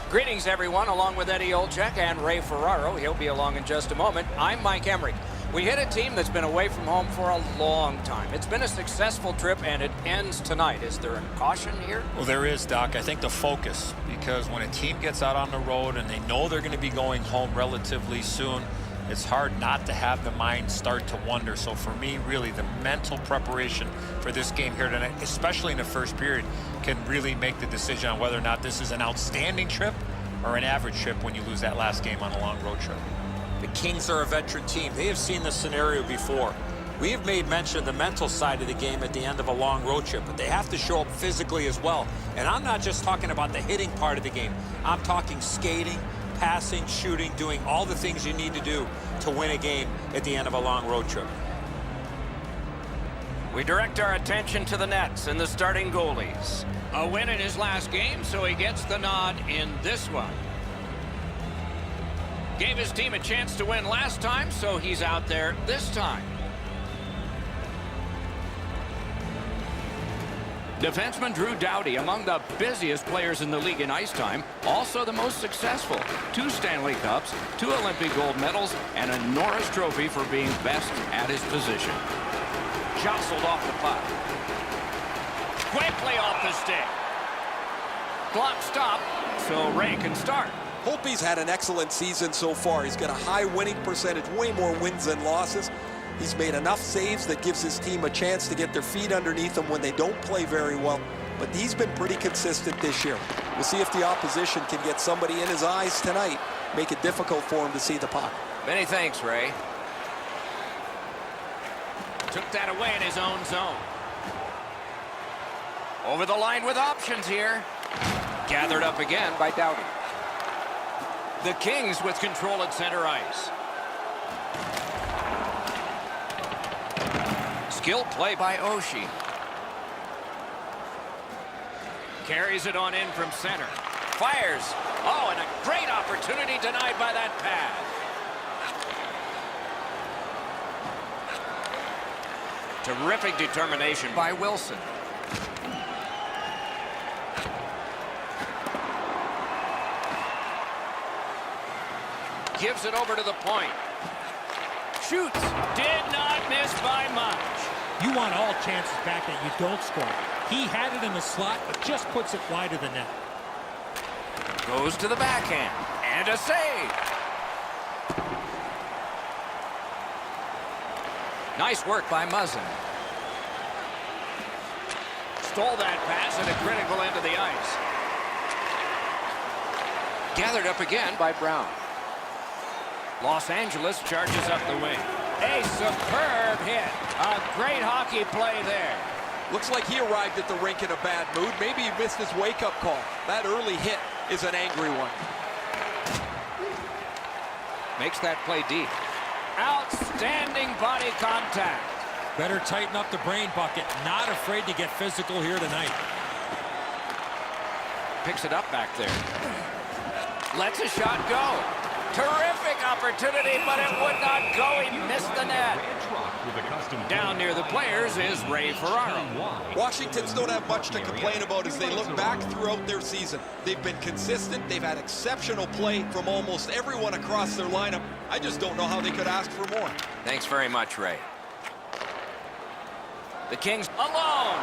Greetings, everyone, along with Eddie Olczyk and Ray Ferraro. He'll be along in just a moment. I'm Mike Emmerich. We hit a team that's been away from home for a long time. It's been a successful trip, and it ends tonight. Is there a caution here? Well, there is, Doc. I think the focus, because when a team gets out on the road and they know they're going to be going home relatively soon, it's hard not to have the mind start to wonder. So for me, really, the mental preparation for this game here tonight, especially in the first period, can really make the decision on whether or not this is an outstanding trip or an average trip when you lose that last game on a long road trip. The Kings are a veteran team. They have seen this scenario before. We have made mention of the mental side of the game at the end of a long road trip, but they have to show up physically as well. And I'm not just talking about the hitting part of the game. I'm talking skating, passing, shooting, doing all the things you need to do to win a game at the end of a long road trip. We direct our attention to the Nets and the starting goalies. A win in his last game, so he gets the nod in this one. Gave his team a chance to win last time, so he's out there this time. Defenseman Drew Doughty, among the busiest players in the league in ice time, also the most successful. 2 Stanley Cups, 2 Olympic gold medals, and a Norris Trophy for being best at his position. Jostled off the puck. Quickly off the stick. Clock stop, so Ray can start. Holtby's had an excellent season so far. He's got a high winning percentage, way more wins than losses. He's made enough saves that gives his team a chance to get their feet underneath them when they don't play very well. But he's been pretty consistent this year. We'll see if the opposition can get somebody in his eyes tonight, make it difficult for him to see the puck. Many thanks, Ray. Took that away in his own zone. Over the line with options here. Gathered up again by Doughty. The Kings with control at center ice. Skilled play by Oshie. Carries it on in from center. Fires. Oh, and a great opportunity denied by that pass. Terrific determination by Wilson. Gives it over to the point. Shoots. Did not miss by much. You want all chances back that you don't score. He had it in the slot, but just puts it wide of the net. Goes to the backhand. And a save. Nice work by Muzzin. Stole that pass at a critical end of the ice. Gathered up again by Brown. Los Angeles charges up the wing. A superb hit. A great hockey play there. Looks like he arrived at the rink in a bad mood. Maybe he missed his wake-up call. That early hit is an angry one. Makes that play deep. Outstanding body contact. Better tighten up the brain bucket. Not afraid to get physical here tonight. Picks it up back there. Lets a shot go. Terrific opportunity, but it would not go. He missed the net. Down near the players is Ray Ferraro. Washingtons don't have much to complain about as they look back throughout their season. They've been consistent. They've had exceptional play from almost everyone across their lineup. I just don't know how they could ask for more. Thanks very much, Ray. The Kings alone.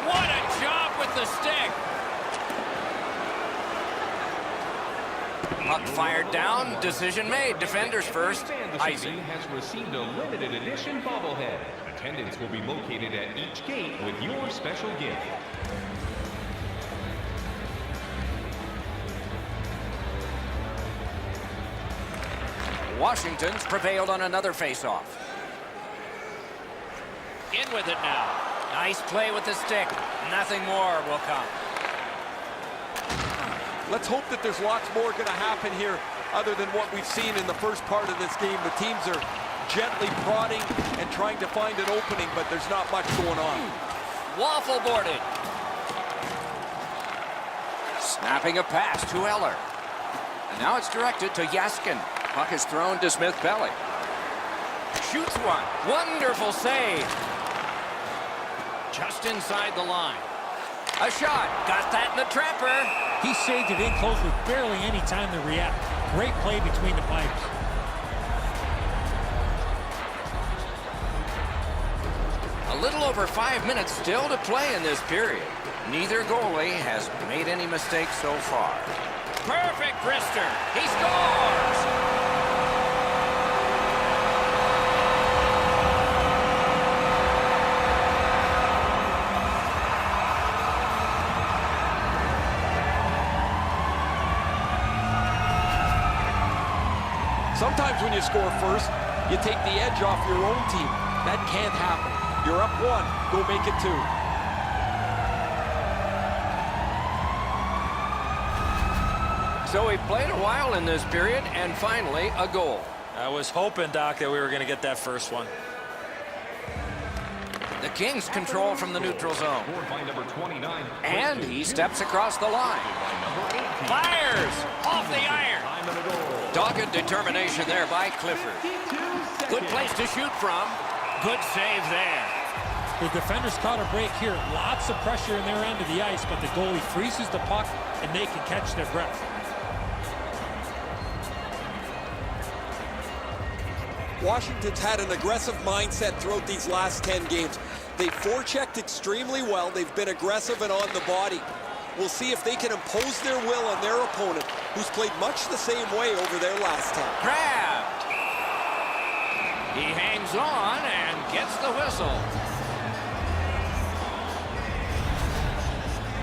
What a job with the stick. Puck fired down. Decision made. Defenders first. Isaac has received a limited edition bobblehead. Attendants will be located at each gate with your special gift. Washington's prevailed on another face-off. In with it now. Nice play with the stick. Nothing more will come. Let's hope that there's lots more going to happen here other than what we've seen in the first part of this game. The teams are gently prodding and trying to find an opening, but there's not much going on. Waffle boarded. Snapping a pass to Eller. And now it's directed to Yaskin. Puck is thrown to Smith-Pelly. Shoots one. Wonderful save. Just inside the line. A shot. Got that in the trapper. He saved it in close with barely any time to react. Great play between the pipes. A little over 5 minutes still to play in this period. Neither goalie has made any mistakes so far. Perfect wrister. He scores! Sometimes when you score first, you take the edge off your own team. That can't happen. You're up 1, go make it 2. So he played a while in this period, and finally a goal. I was hoping, Doc, that we were going to get that first one. The Kings control from the neutral zone. Scored by number 29. And he steps across the line. Fires off the iron. Dogged determination there by Clifford. Good place to shoot from. Good save there. The defenders caught a break here. Lots of pressure in their end of the ice, but the goalie freezes the puck, and they can catch their breath. Washington's had an aggressive mindset throughout these last 10 games. They've forechecked extremely well. They've been aggressive and on the body. We'll see if they can impose their will on their opponent, who's played much the same way over their last 10. Grabbed. He hangs on and gets the whistle.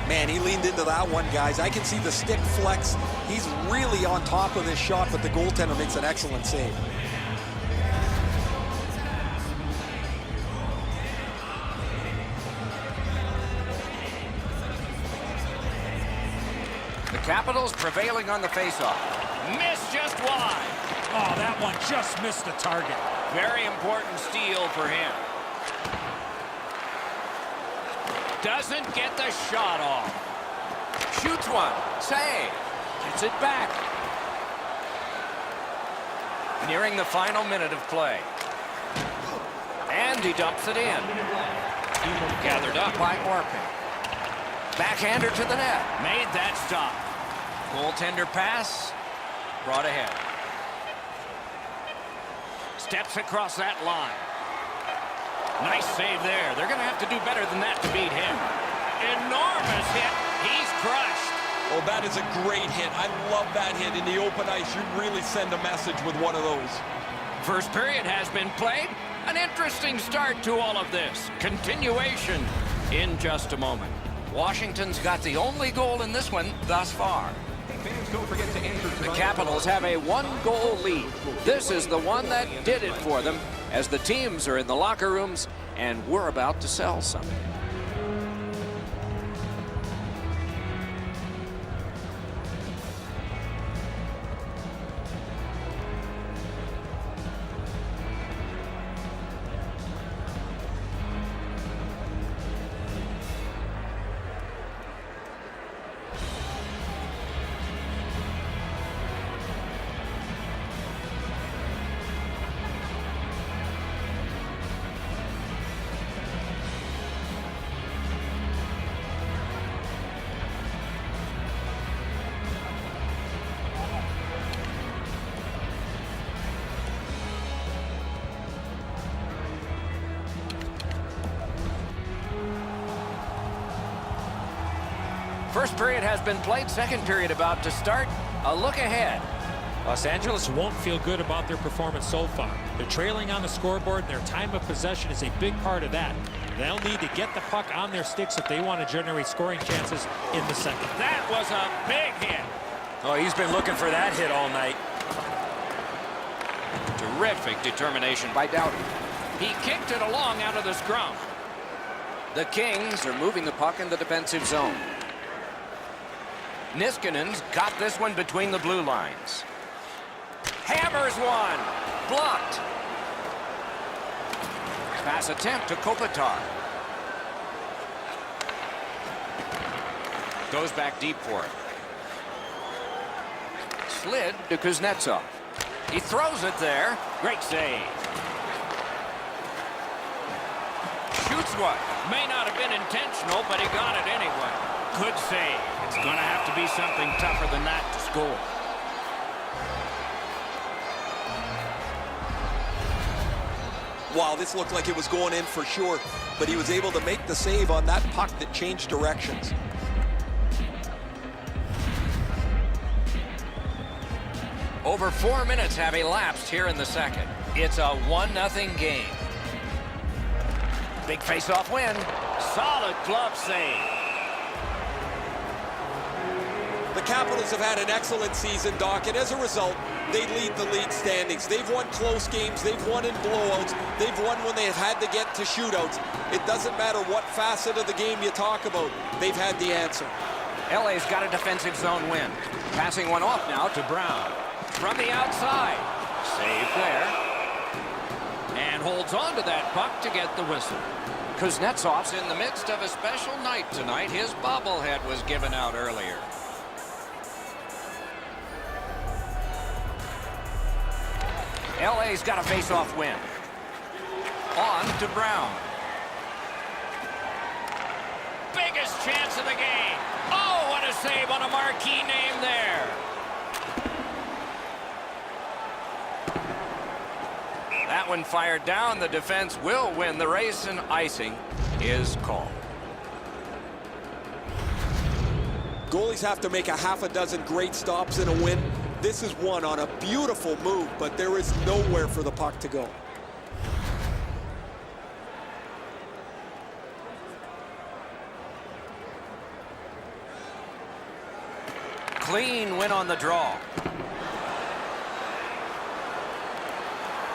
Man, he leaned into that one, guys. I can see the stick flex. He's really on top of this shot, but the goaltender makes an excellent save. The Capitals prevailing on the faceoff. Missed just wide. Oh, that one just missed the target. Very important steal for him. Doesn't get the shot off. Shoots one. Save. Gets it back. Nearing the final minute of play. And he dumps it in. Gathered up by Orping. Backhander to the net. Made that stop. Goaltender pass. Brought ahead. Steps across that line. Nice save there. They're going to have to do better than that to beat him. Enormous hit. He's crushed. Oh, that is a great hit. I love that hit in the open ice. You really send a message with one of those. First period has been played. An interesting start to all of this. Continuation in just a moment. Washington's got the only goal in this one thus far. Fans, don't forget to enter The Capitals have a 1-goal lead. This is the one that did it for them as the teams are in the locker rooms and we're about to sell something. First period has been played. Second period about to start. A look ahead. Los Angeles won't feel good about their performance so far. They're trailing on the scoreboard, and their time of possession is a big part of that. They'll need to get the puck on their sticks if they want to generate scoring chances in the second. That was a big hit. Oh, he's been looking for that hit all night. Terrific determination by Doughty. He kicked it along out of the scrum. The Kings are moving the puck in the defensive zone. Niskanen's got this one between the blue lines. Hammers one. Blocked. Pass attempt to Kopitar. Goes back deep for it. Slid to Kuznetsov. He throws it there. Great save. Shoots one. May not have been intentional, but he got it anyway. Good save. It's going to have to be something tougher than that to score. Wow, this looked like it was going in for sure, but he was able to make the save on that puck that changed directions. Over 4 minutes have elapsed here in the second. It's a 1-0 game. Big face-off win. Solid glove save. The Capitals have had an excellent season, Doc, and as a result, they lead the league standings. They've won close games. They've won in blowouts. They've won when they've had to get to shootouts. It doesn't matter what facet of the game you talk about. They've had the answer. LA's got a defensive zone win. Passing one off now to Brown. From the outside. Save there. And holds on to that puck to get the whistle. Kuznetsov's in the midst of a special night tonight. His bobblehead was given out earlier. LA's got a face-off win. On to Brown. Biggest chance of the game. Oh, what a save on a marquee name there. That one fired down. The defense will win the race, and icing is called. Goalies have to make a half a dozen great stops in a win. This is one on a beautiful move, but there is nowhere for the puck to go. Clean win on the draw.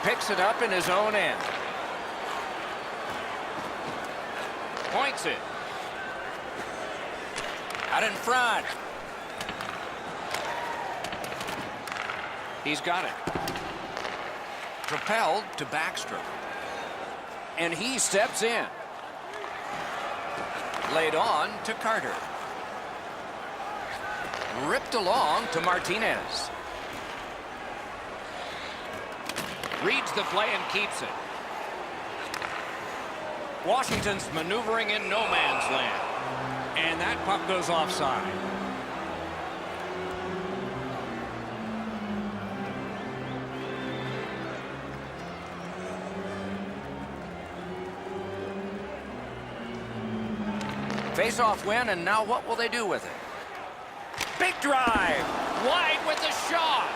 Picks it up in his own end. Points it. Out in front. He's got it. Propelled to Backstrom. And he steps in. Laid on to Carter. Ripped along to Martinez. Reads the play and keeps it. Washington's maneuvering in no man's land. And that puck goes offside. Face-off win, and now what will they do with it? Big drive! Wide with the shot!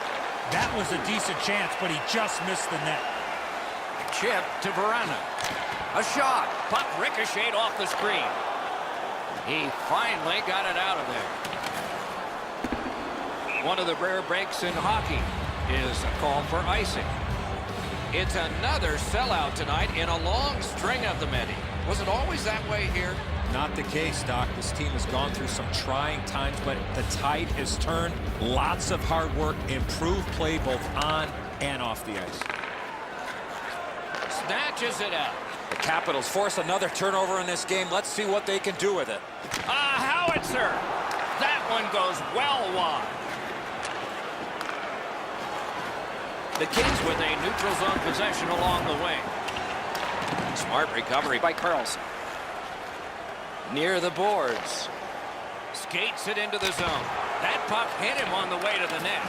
That was a decent chance, but he just missed the net. Chip to Verana. A shot. Puck ricocheted off the screen. He finally got it out of there. One of the rare breaks in hockey is a call for icing. It's another sellout tonight in a long string of them, Eddie. Was it always that way here? Not the case, Doc. This team has gone through some trying times, but the tide has turned. Lots of hard work, improved play both on and off the ice. Snatches it up. The Capitals force another turnover in this game. Let's see what they can do with it. A howitzer. That one goes well wide. The Kings with a neutral zone possession along the way. Smart recovery by Carlson. Near the boards. Skates it into the zone. That puck hit him on the way to the net.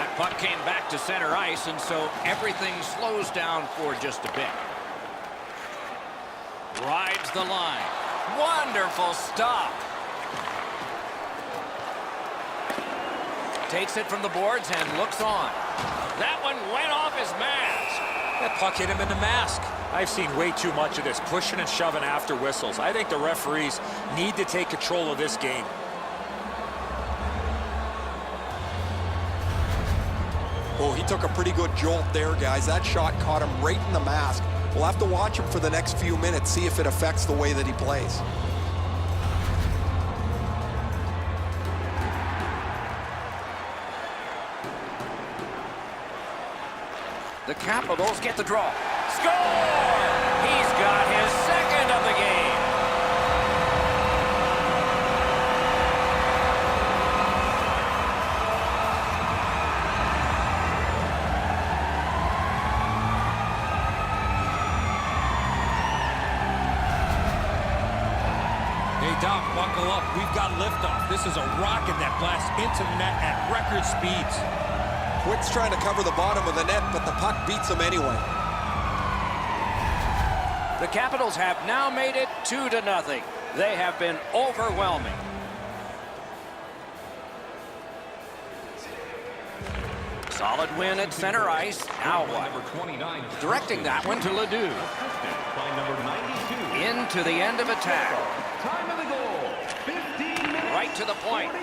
That puck came back to center ice, and so everything slows down for just a bit. Rides the line. Wonderful stop. Takes it from the boards and looks on. That one went off his mask. That puck hit him in the mask. I've seen way too much of this, pushing and shoving after whistles. I think the referees need to take control of this game. Oh, he took a pretty good jolt there, guys. That shot caught him right in the mask. We'll have to watch him for the next few minutes, see if it affects the way that he plays. The Capitals get the draw. Score! He's got his second of the game. doubt, buckle up. We've got liftoff. This is a rocket that blasts into the net at record speeds. Quick's trying to cover the bottom of the net, but the puck beats him anyway. The Capitals have now made it 2-0. They have been overwhelming. Solid win at center ice. Now what? Directing that one to Ledoux. Into the end of attack. Right to the point.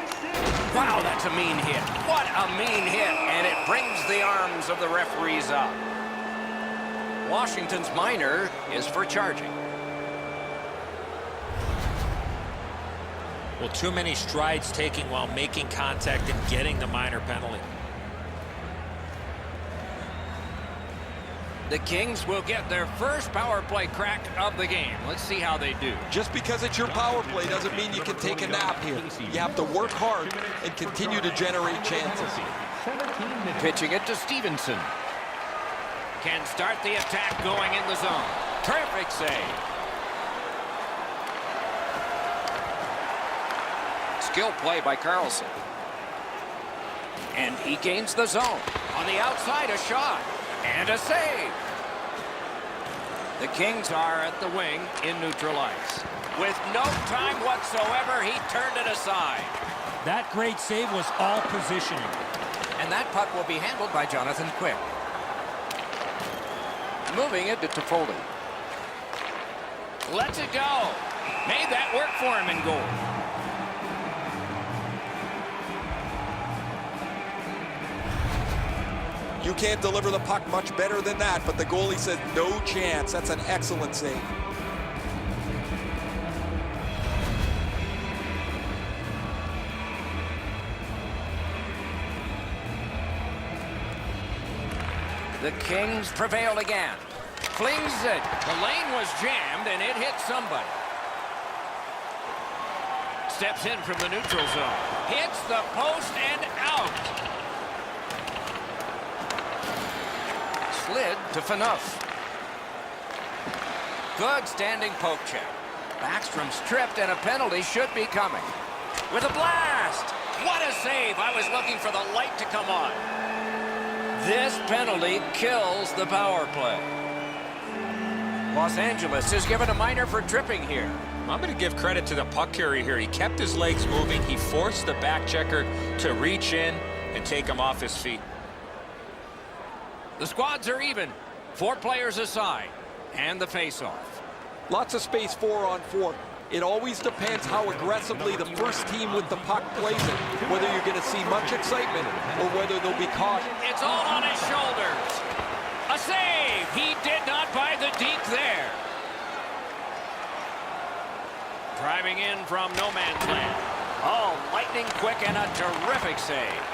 Wow, that's a mean hit. What a mean hit. And it brings the arms of the referees up. Washington's minor is for charging. Well, too many strides taking while making contact and getting the minor penalty. The Kings will get their first power play crack of the game. Let's see how they do. Just because it's your power play doesn't mean you can take a nap here. You have to work hard and continue to generate chances. Pitching it to Stevenson. Can start the attack going in the zone. Terrific save. Skill play by Carlson. And he gains the zone. On the outside, a shot. And a save. The Kings are at the wing in neutral ice. With no time whatsoever, he turned it aside. That great save was all positioning. And that puck will be handled by Jonathan Quick. Moving it to Toffoli. Lets it go. Made that work for him in goal. You can't deliver the puck much better than that, but the goalie said no chance. That's an excellent save. The Kings prevail again. Flings it. The lane was jammed, and it hit somebody. Steps in from the neutral zone. Hits the post and out. Slid to Phaneuf. Good standing poke check. Backstrom stripped, and a penalty should be coming. With a blast! What a save! I was looking for the light to come on. This penalty kills the power play. Los Angeles is given a minor for tripping here. I'm going to give credit to the puck carrier here. He kept his legs moving. He forced the back checker to reach in and take him off his feet. The squads are even. 4 players aside. And the face-off. Lots of space 4-on-4. It always depends how aggressively the first team with the puck plays it. Whether you're going to see much excitement or whether they'll be caught. It's all on his shoulders. A save. He did not buy the deke there. Driving in from no man's land. Oh, lightning quick and a terrific save.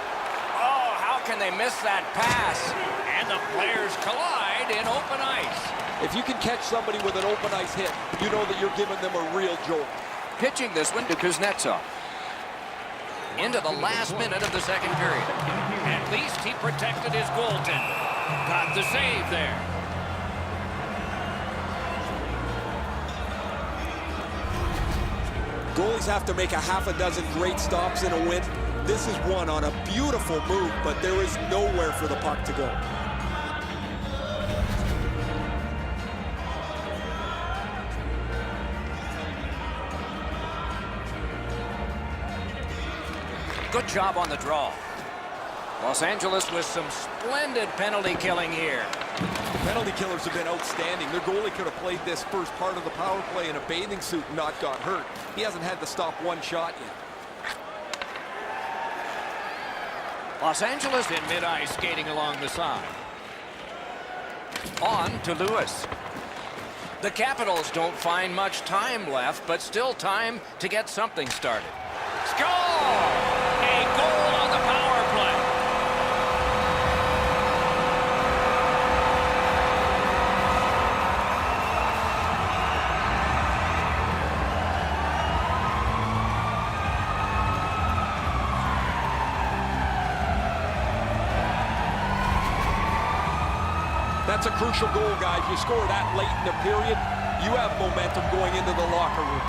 Oh, how can they miss that pass? And the players collide in open ice. If you can catch somebody with an open ice hit, you know that you're giving them a real jolt. Pitching this one to Kuznetsov. Into the last minute of the second period. At least he protected his goaltender. Got the save there. Goalies have to make a half a dozen great stops in a win. This is one on a beautiful move, but there is nowhere for the puck to go. Good job on the draw. Los Angeles with some splendid penalty killing here. Penalty killers have been outstanding. Their goalie could have played this first part of the power play in a bathing suit and not got hurt. He hasn't had to stop one shot yet. Los Angeles in mid-ice skating along the side. On to Lewis. The Capitals don't find much time left, but still time to get something started. Score! A goal on the power play. That's a crucial goal, guys. You score that late in the period, you have momentum going into the locker room.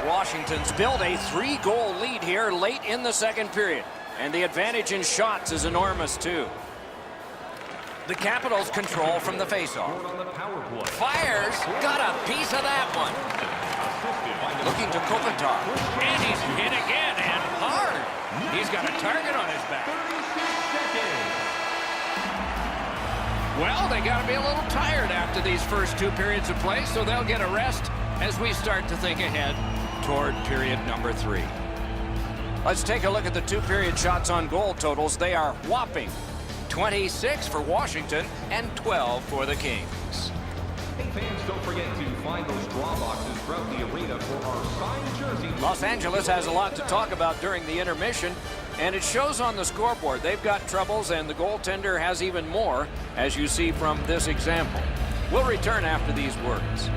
Washington's built a 3-goal lead here late in the second period. And the advantage in shots is enormous, too. The Capitals control from the faceoff. Fires, got a piece of that one. Looking to Kopitar. And he's hit again, and hard. He's got a target on his back. Well, they got to be a little tired after these first 2 periods of play, so they'll get a rest as we start to think ahead toward period number 3. Let's take a look at the 2-period shots on goal totals. They are whopping 26 for Washington and 12 for the Kings. Hey fans, don't forget to find those draw boxes throughout the arena for our signed jersey. Los Angeles has a lot to talk about during the intermission, and it shows on the scoreboard. They've got troubles, and the goaltender has even more, as you see from this example. We'll return after these words.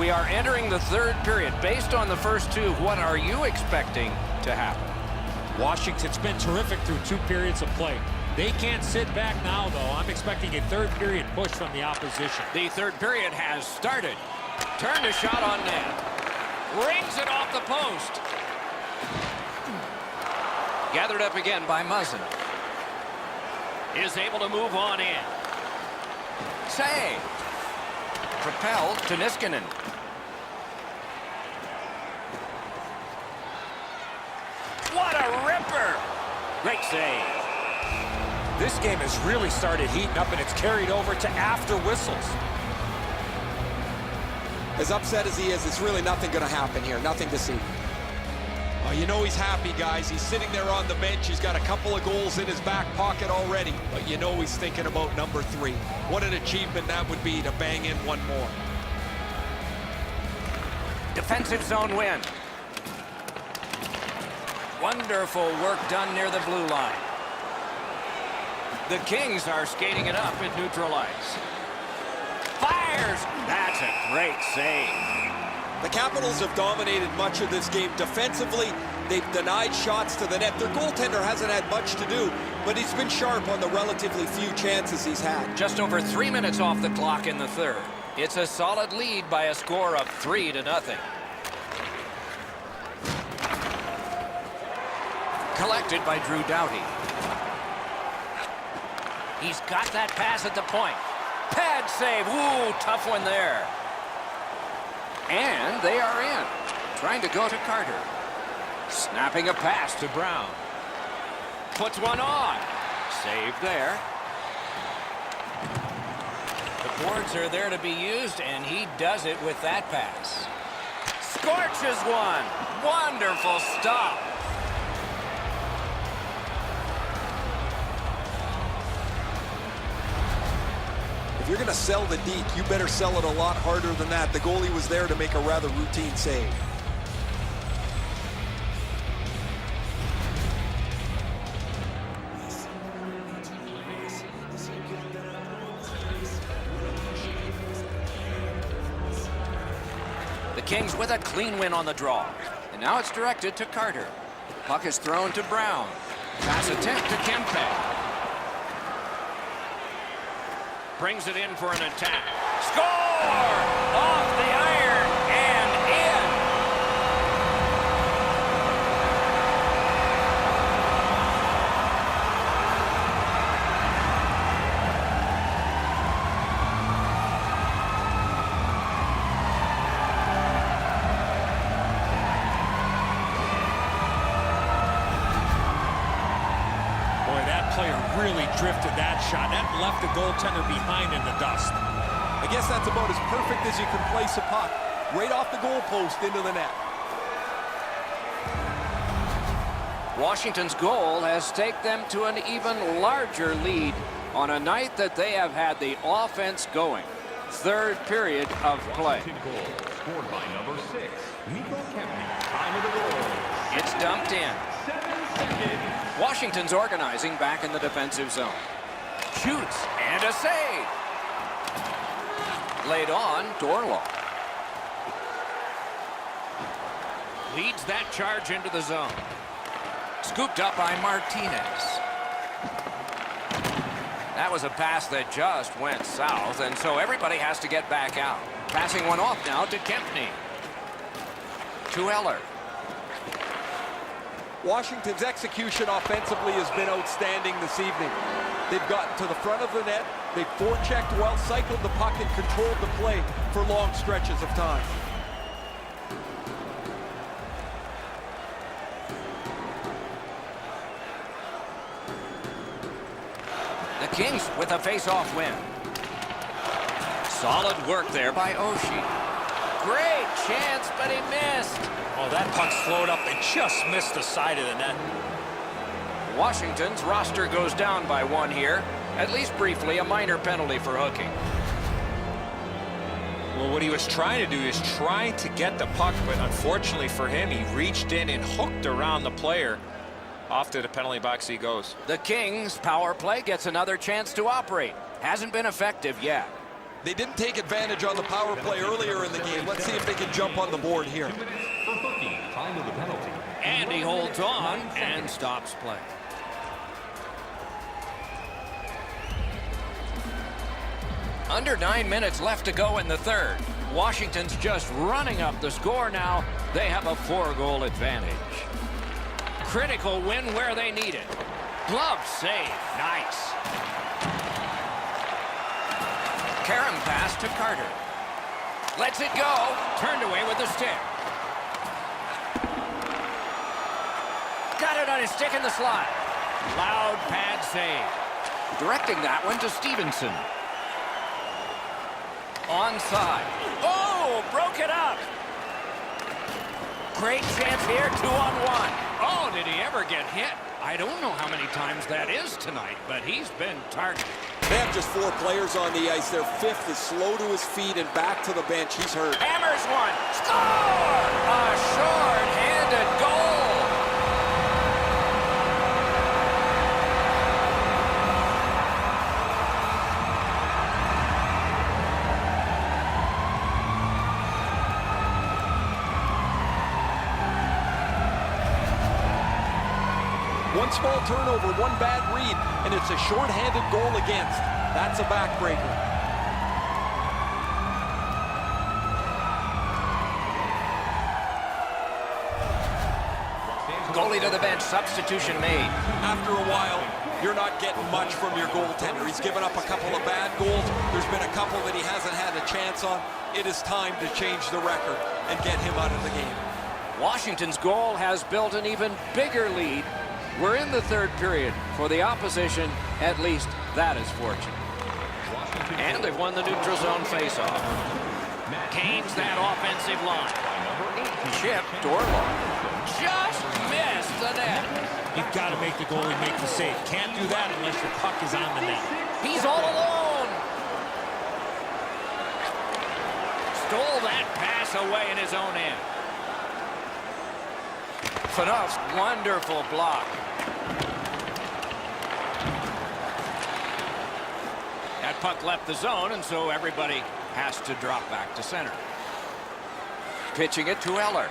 We are entering the 3rd period. Based on the first 2, what are you expecting to happen? Washington's been terrific through 2 periods of play. They can't sit back now, though. I'm expecting a 3rd period push from the opposition. The 3rd period has started. Turned a shot on net. Rings it off the post. Gathered up again by Muzzin. Is able to move on in. Save. Propelled to Niskanen. What a ripper! Great save. This game has really started heating up, and it's carried over to after whistles. As upset as he is, it's really nothing going to happen here. Nothing to see. You know he's happy, guys. He's sitting there on the bench. He's got a couple of goals in his back pocket already. But you know he's thinking about number 3. What an achievement that would be to bang in one more. Defensive zone win. Wonderful work done near the blue line. The Kings are skating it up at neutral ice. Fires! That's a great save. The Capitals have dominated much of this game defensively. They've denied shots to the net. Their goaltender hasn't had much to do, but he's been sharp on the relatively few chances he's had. Just over 3 minutes off the clock in the 3rd. It's a solid lead by a score of 3-0. Collected by Drew Doughty. He's got that pass at the point. Pad save. Ooh, tough one there. And they are in. Trying to go to Carter. Snapping a pass to Brown. Puts one on. Save there. The boards are there to be used, and he does it with that pass. Scorches one. Wonderful stop. If you're going to sell the deke, you better sell it a lot harder than that. The goalie was there to make a rather routine save. The Kings with a clean win on the draw. And now it's directed to Carter. Puck is thrown to Brown. Pass attempt to Kempe. Brings it in for an attack. Score! Off the iron and in. Boy, that player really drifted that shot. That left the goaltender behind in the dust. I guess that's about as perfect as you can place a puck. Right off the goalpost into the net. Washington's goal has taken them to an even larger lead on a night that they have had the offense going. third period of play. Goal scored by number 6, Nico Kempney. Time of the goal. It's dumped in. 7 seconds. Washington's organizing back in the defensive zone. Shoots and a save. Laid on, Dorlaw. Leads that charge into the zone. Scooped up by Martinez. That was a pass that just went south, and so everybody has to get back out. Passing one off now to Kempney. To Eller. Washington's execution offensively has been outstanding this evening. They've gotten to the front of the net, they've forechecked well, cycled the puck, and controlled the play for long stretches of time. The Kings with a face-off win. Solid work there by Oshie. Great chance, but he missed. Oh, that puck flowed up and just missed the side of the net. Washington's roster goes down by 1 here. At least briefly, a minor penalty for hooking. Well, what he was trying to do is trying to get the puck, but unfortunately for him, he reached in and hooked around the player. Off to the penalty box he goes. The Kings' power play gets another chance to operate. Hasn't been effective yet. They didn't take advantage on the power play earlier in the game. Let's see if they can jump on the board here. 2 minutes for hooking. Time of the penalty. And he holds on and stops play. Under 9 minutes left to go in the third. Washington's just running up the score now. They have a 4-goal advantage. Critical win where they need it. Glove save. Nice. Karam pass to Carter. Lets it go. Turned away with the stick. Got it on his stick in the slot. Loud pad save. Directing that one to Stevenson. Onside. Oh, broke it up. Great chance here, 2-on-1. Oh, did he ever get hit? I don't know how many times that is tonight, but he's been targeted. They have just 4 players on the ice. Their 5th is slow to his feet and back to the bench. He's hurt. Hammers one. Score! A short-handed goal. One small turnover, one bad read, and it's a short-handed goal against. That's a backbreaker. Goalie to the bench, substitution made. After a while, you're not getting much from your goaltender. He's given up a couple of bad goals. There's been a couple that he hasn't had a chance on. It is time to change the record and get him out of the game. Washington's goal has built an even bigger lead. We're in the third period. For the opposition, at least that is fortunate. And they've won the neutral zone faceoff. Kane's that offensive line. Chip, Dorlaw. Just missed the net. You've got to make the goalie make the save. Can't do that unless the puck is on the net. He's all alone. Stole that pass away in his own end. Phaneuf's wonderful block. That puck left the zone, and so everybody has to drop back to center. Pitching it to Eller.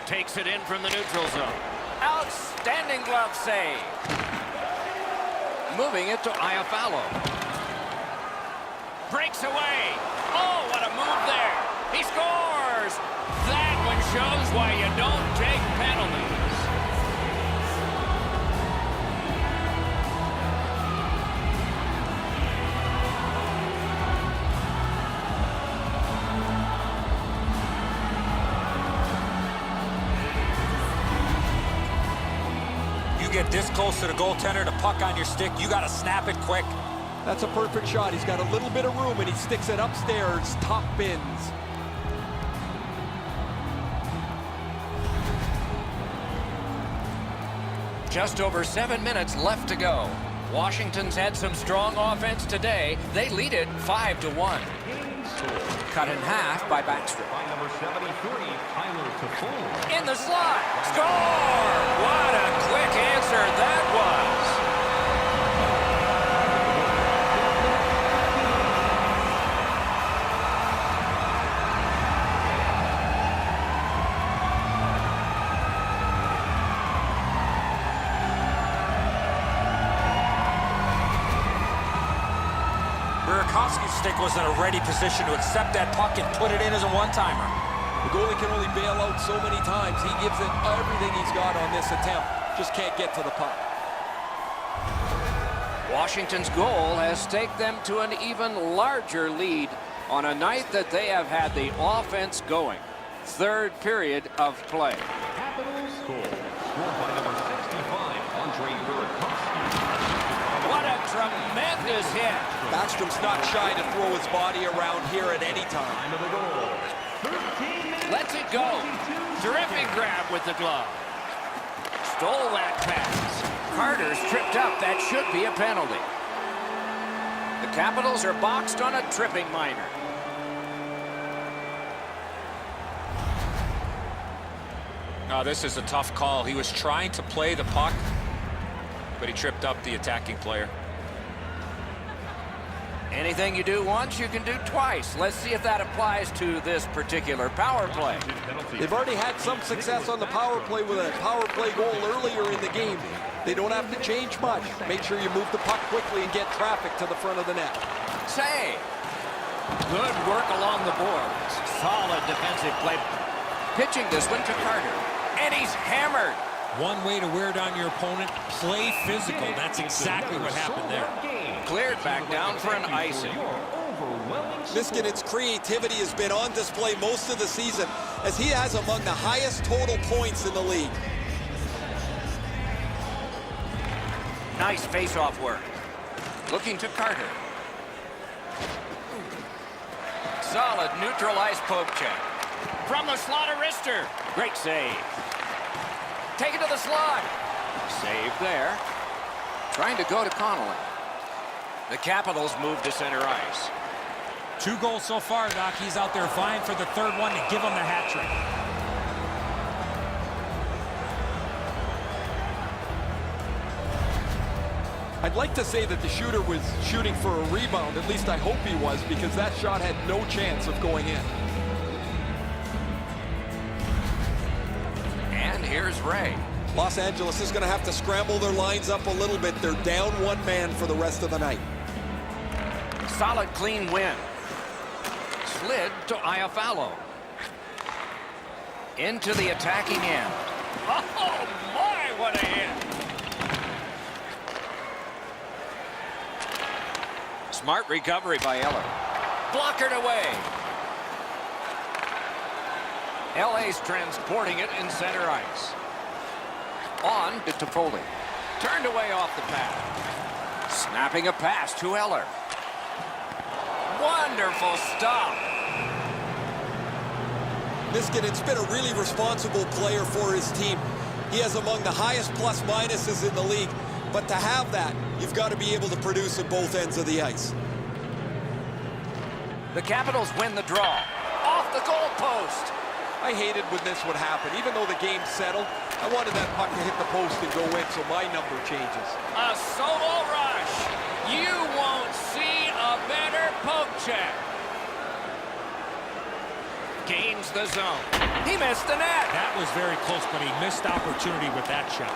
Takes it in from the neutral zone. Outstanding glove save. Moving it to Iafallo. Breaks away. Oh, what a move there. He scores. That one shows why you don't take penalties. Get this close to the goaltender, the puck on your stick, you got to snap it quick. That's a perfect shot. He's got a little bit of room, and he sticks it upstairs, top bins. Just over 7 minutes left to go. Washington's had some strong offense today. They lead it 5-1. Cut in half by Backstrom. By number 73, Tyler Toffoli. In the slot. Score! What a quick answer that was. Burakovsky's stick was in a ready position to accept that puck and put it in as a one-timer. The goalie can only bail out so many times. He gives it everything he's got on this attempt. Just can't get to the puck. Washington's goal has staked them to an even larger lead on a night that they have had the offense going. Third period of play. Capitals score. Scored by number 65, Andre Burakovsky. What a tremendous hit. Backstrom's not shy to throw his body around here at any time. Time of the goal. 13 minutes. Lets it go. 22 Terrific seconds. grab with the glove. Stole that pass. Carter's tripped up. That should be a penalty. The Capitals are boxed on a tripping minor. Oh, this is a tough call. He was trying to play the puck, but he tripped up the attacking player. Anything you do once, you can do twice. Let's see if that applies to this particular power play. They've already had some success on the power play with a power play goal earlier in the game. They don't have to change much. Make sure you move the puck quickly and get traffic to the front of the net. Save. Good work along the boards. Solid defensive play. Pitching this one to Carter. And he's hammered. One way to wear down your opponent, play physical. That's exactly what happened there. Cleared back down for an icing. Niskanen's creativity has been on display most of the season as he has among the highest total points in the league. Nice face-off work. Looking to Carter. Solid neutralized poke check. From the slot of wrister. Great save. Take it to the slot. Save there. Trying to go to Connolly. The Capitals move to center ice. 2 goals so far, Doc. He's out there vying for the third one to give him the hat trick. I'd like to say that the shooter was shooting for a rebound. At least I hope he was, because that shot had no chance of going in. And here's Ray. Los Angeles is going to have to scramble their lines up a little bit. They're down 1 man for the rest of the night. Solid, clean win. Slid to Iafallo. Into the attacking end. Oh, my, what a hit. Smart recovery by Eller. Blockered away. LA's transporting it in center ice. On to Toffoli. Turned away off the pad. Snapping a pass to Eller. Wonderful stop. Niskanen's been a really responsible player for his team. He has among the highest plus-minuses in the league. But to have that, you've got to be able to produce at both ends of the ice. The Capitals win the draw. Off the goal post. I hated when this would happen. Even though the game settled, I wanted that puck to hit the post and go in, so my number changes. A solo rush. You won't see a better poke check. Gains the zone. He missed the net. That was very close, but he missed opportunity with that shot.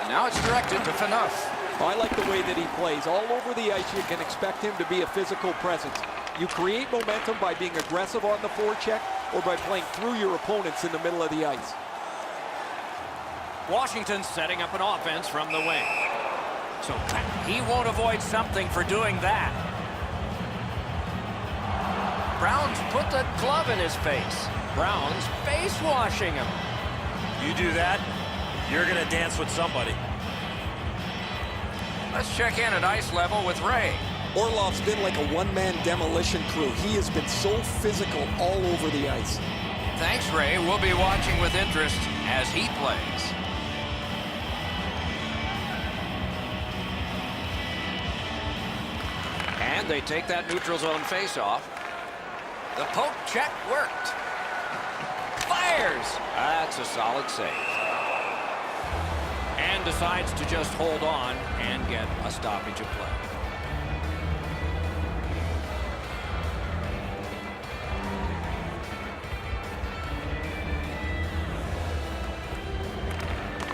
And now it's directed to Phaneuf. I like the way that he plays. All over the ice, you can expect him to be a physical presence. You create momentum by being aggressive on the forecheck or by playing through your opponents in the middle of the ice. Washington setting up an offense from the wing. So he won't avoid something for doing that. Brown's put the glove in his face. Brown's face washing him. You do that, you're going to dance with somebody. Let's check in at ice level with Ray. Orlov's been like a one-man demolition crew. He has been so physical all over the ice. Thanks, Ray. We'll be watching with interest as he plays. And they take that neutral zone face-off. The poke check worked. Fires. That's a solid save. And decides to just hold on and get a stoppage of play.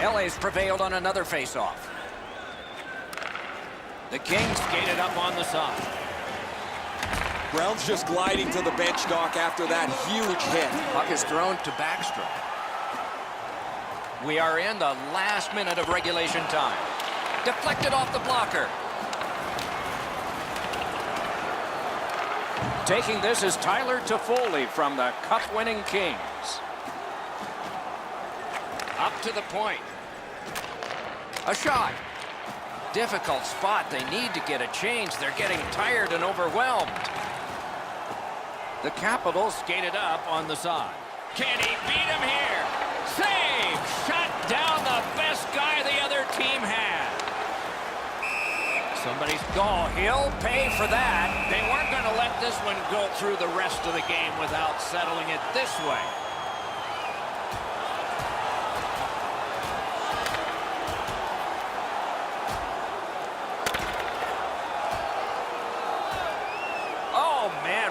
LA's prevailed on another face-off. The Kings skated up on the side. Brown's just gliding to the bench, Doc, after that huge hit. Puck is thrown to Backstrom. We are in the last minute of regulation time. Deflected off the blocker. Taking this is Tyler Toffoli from the Cup-winning Kings. Up to the point. A shot. Difficult spot. They need to get a change. They're getting tired and overwhelmed. The Capitals skated up on the side. Can he beat him here? Save! Shut down the best guy the other team had. Somebody's goal. He'll pay for that. They weren't going to let this one go through the rest of the game without settling it this way.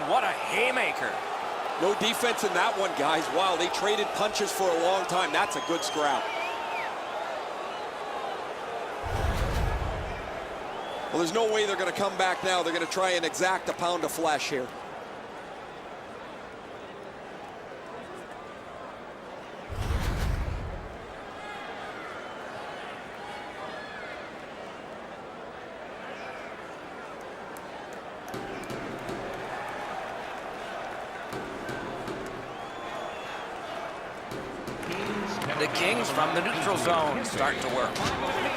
What a haymaker. No defense in that one, guys. Wow, they traded punches for a long time. That's a good scrap. Well, there's no way they're going to come back now. They're going to try and exact a pound of flesh here. The Kings from the neutral zone start to work.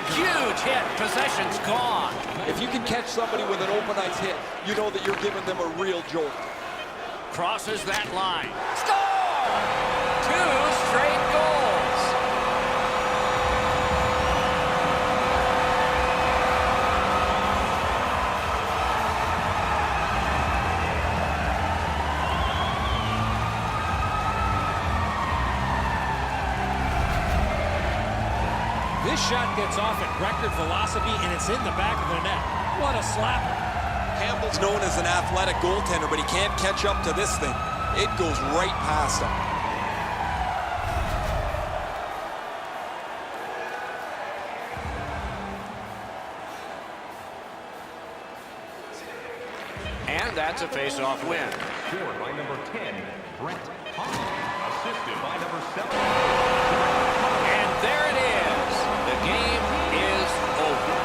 Huge hit. Possession's gone. If you can catch somebody with an open ice hit, you know that you're giving them a real jolt. Crosses that line. Score! 2 straight goals. This shot gets off at record velocity, and it's in the back of the net. What a slapper. Campbell's known as an athletic goaltender, but he can't catch up to this thing. It goes right past him. And that's a face-off win. Scored by number 10, Brett Hahn. Assisted by number 7. And there it is. The game is over.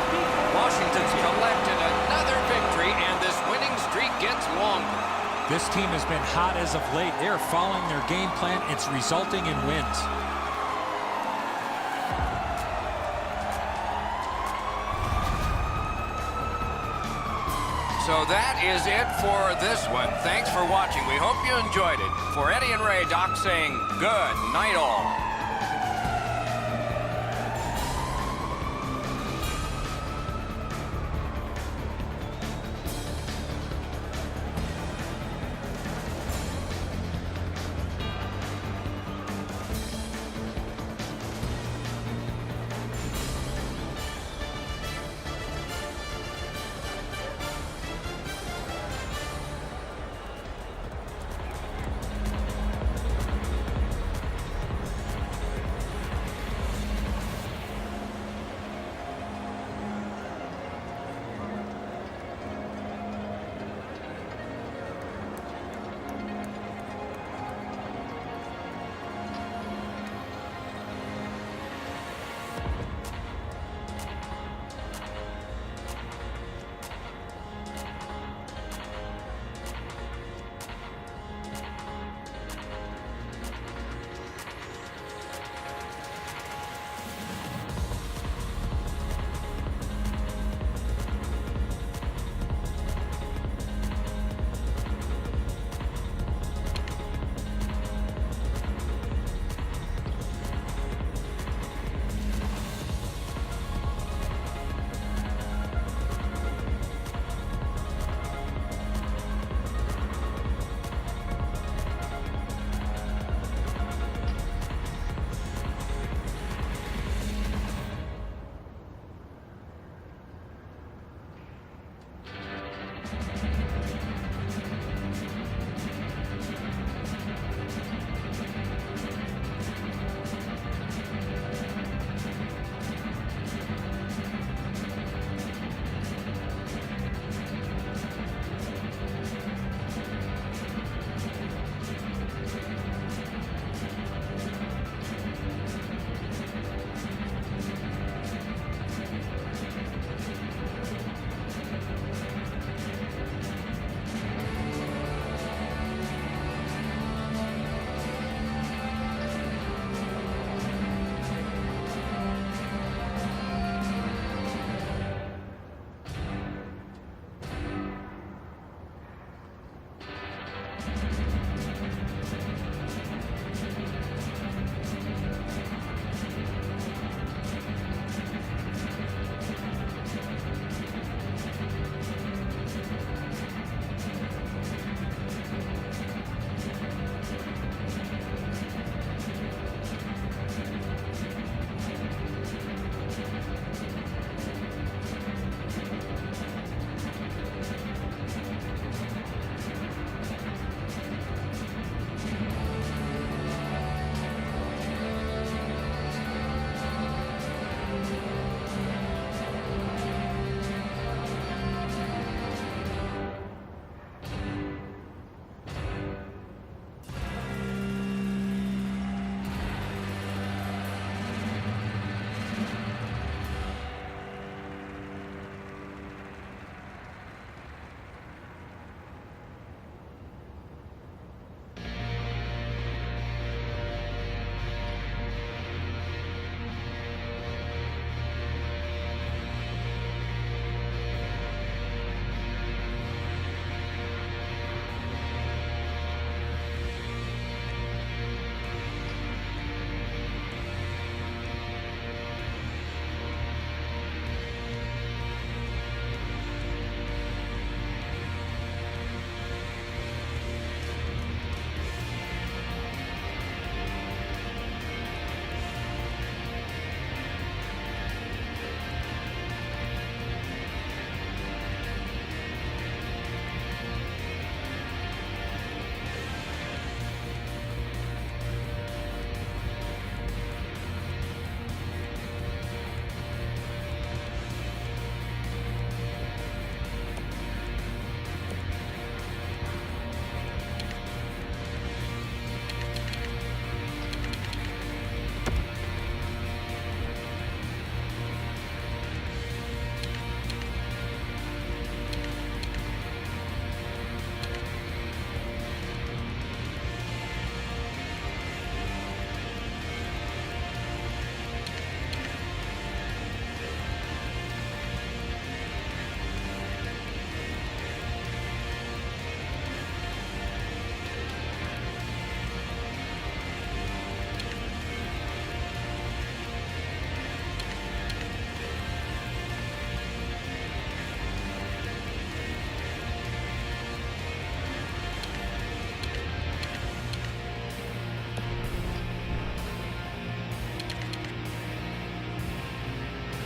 Washington's collected another victory, and this winning streak gets longer. This team has been hot as of late. They're following their game plan. It's resulting in wins. So that is it for this one. Thanks for watching. We hope you enjoyed it. For Eddie and Ray, Doc saying good night all.